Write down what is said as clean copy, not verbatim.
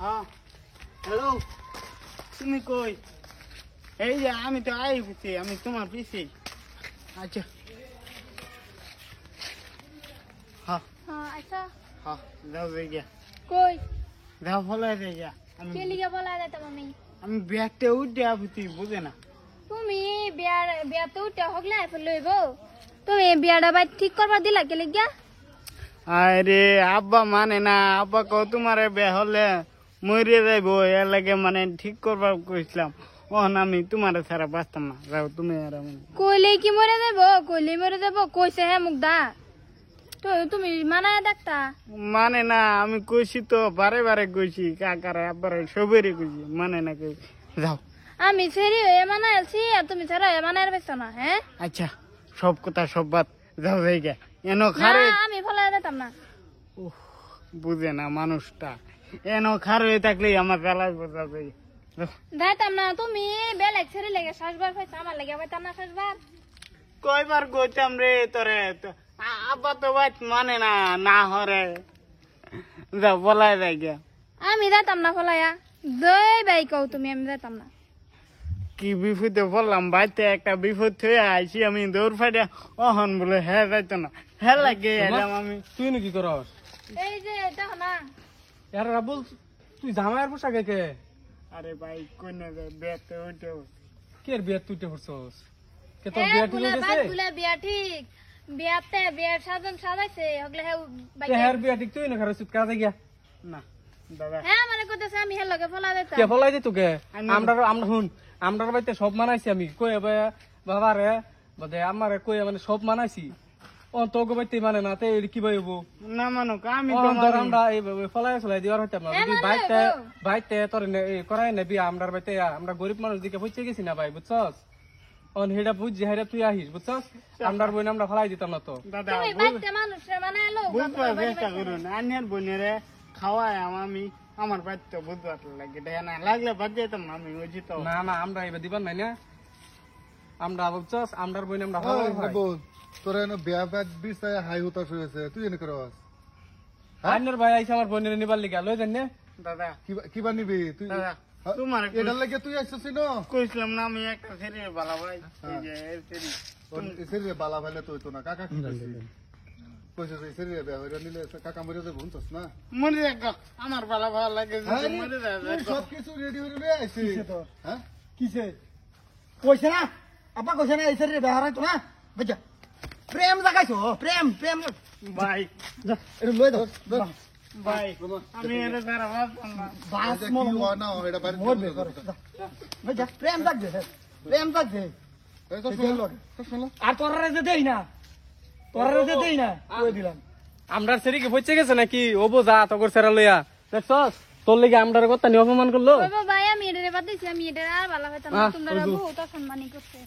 হ্যাঁ হ্যালো, তুমি কই? এই যে আমি তো আইছি, আমি তোমার পিছে। আচ্ছা হ্যাঁ আচ্ছা হ্যাঁ, যাও যাই গিয়া, কই যাও ফলাই যাই গিয়া। কে লিগা বলা যাইতাম আমি ব্যাগটা উঠে আবুতি বুঝে না। তুমি বিয়াতে উঠে হগলে আইফেল লইব। তুমি বিয়াটা বাই ঠিক করবার দিলা কে লিগা? আরে আব্বা মানে না, আব্বা কও তোমার বে হলে মরে যাইব, এর লাগে মানে ঠিক করবার কইছিলাম। ওহন আমি তোমার ছাড়া বাঁচতাম না। যাও তুমি আর আমি। কইলে কি মরে যাব? কইলে মরে যাব কইছে হ্যাঁ মুগদা। তো তুমি মানায় দেখতা। মানে না, আমি কইছি তো বারে বারে কইছি, কাকারে আব্বারে সবেরই কইছি, মানে না কই। যাও। আমি সেরি হয়ে মানায় আছি আর তুমি ছাড়া হয়ে মানায় পাইছো না, হ্যাঁ? আচ্ছা সব কথা সব বাত, যাও যাই গে। এনো না খারে আমি ফলাই দিতাম না। বুঝে না মানুষটা, এনো খারে থাকলে আমার গালায় বোঝা যায়। যাইতাম না, তুমি বেলেগ ছেড়ে লেগে শ্বাসবার পাইছো, আমার লেগে পাইতাম না শ্বাসবার। কয়বার কইতাম রে তোরে, আব্বা তো বাইত মানে না, না হরে। যাও বলাই যাই গে। আমি যাইতাম না ফলাইয়া। জয় বাই কও তুমি, আমি যাইতাম না। কি বিপদে বললাম, বাইতে একটা বিপদ হয়ে আইছি, আমি দৌড় ফাইডা অহন বলে হ্যাঁ যাইতো না, হ্যাঁ লাগে এলাম আমি। তুই নাকি করস? এই যে দেখো না, এর রাবুল তুই জামাইয়ের পোশাকে কে? আরে ভাই কোনে বেতে উঠে কে বিয়া তুই পড়ছস? কে তোর বিয়া ঠিক হয়ে গেছে? গুলা বিয়া ঠিক। বিয়াতে বিয়ার সাজন সাজাইছে হগলে হে কে হের বিয়া ঠিক তুই না করে সুত কাজে গিয়া? না দাদা। হ্যাঁ মানে কইতাছে আমি হে লগে ফলা দিতাম। কে ফলাই দে তোকে? আমরা শুন, আমরার বাড়িতে সব মানাইছি আমি, কই বাবা রে বদে আমারে কই মানে সব মানাইছি। ও তো গো বাইতে মানে না, তে কি বাইব? না মানুক আমি ও তো ধর আমরা এই ফলাই দিওয়ার হইতাম না। যদি বাইতে মানাইবো। বাইতে তোর করাই না বিয়া আমরার বাড়িতে, আমরা গরিব মানুষ দিকে পৌঁছে গেছি না ভাই, বুঝছস? অন হেডা বুঝছি, হেডা তুই আহিস, বুঝছস? আমরার বই আমরা ফলাই দিতাম না তো। দাদা তুমি বাইতে মানুষে মানাইলো। বুঝবার চেষ্টা করুন, আনিয়ার বোনেরে খাওয়াই আমি আমার বাড়িতে বুঝবার লাগে, দেখা না লাগলে বাদ যেতাম না আমি, বুঝি তো। না না, আমরা এবার দিবার নাই না, আমরা বুঝছস আমরার বই আমরা ফলাই। বল তোরা এনে বিয়া বাদ বিছায় হাই হতাশ হয়েছে, তুই এনে করস আইনের ভাই আইছে আমার বোনের নিবার লিগা, লই যান না। দাদা কিবা নিবি তুই? দাদা হ্যাঁ? তোমার এটার লাগে তুই আসছিস না? কইছিলাম না আমি একটা ছেড়ে ভালো ভাই, এই যে এর ছেড়ে। শরীরে বালা ভাইলে তো হইতো না, কাকা কি কইছিস এই শরীরে বিয়া হইরা নিলে কাকা মরে যাবে বুঝছস না? মনে রাখো আমার ভালো ভালো লাগে, যদি মরে তুই যায় সব কিছু রেডি হইরে লই আইছিস হ্যাঁ? কিসে কইছে না আপা, কইছে না এই শরীরে ব্যবহার হইতো না, বুঝছো? প্রেম জাগাইছো, প্রেম প্রেম। ভাই যা, এটা লই দাও। ভাই আমি এর দ্বারা ভাবতাম না। বাস এটা কি হয় না এটা বাড়ি মরবে করে। বুঝছো? প্রেম জাগছে, প্রেম জাগছে। এই তো শুনলো শুনলো আর তোরা যে দেই না, তোরা যে দেই না, কই দিলাম। আমরার সেরিকে পৌঁছে গেছে নাকি? ও বোঝা তোর সেরা লইয়া দেখছস, তোর লিগে আমরার কথা নিয়ে অপমান করলো। বাবা ভাই আমি এটারে বাদ দিছি, আমি এটারে আর ভালো হইতাম না। তোমরা বহুত অসম্মানী করছে।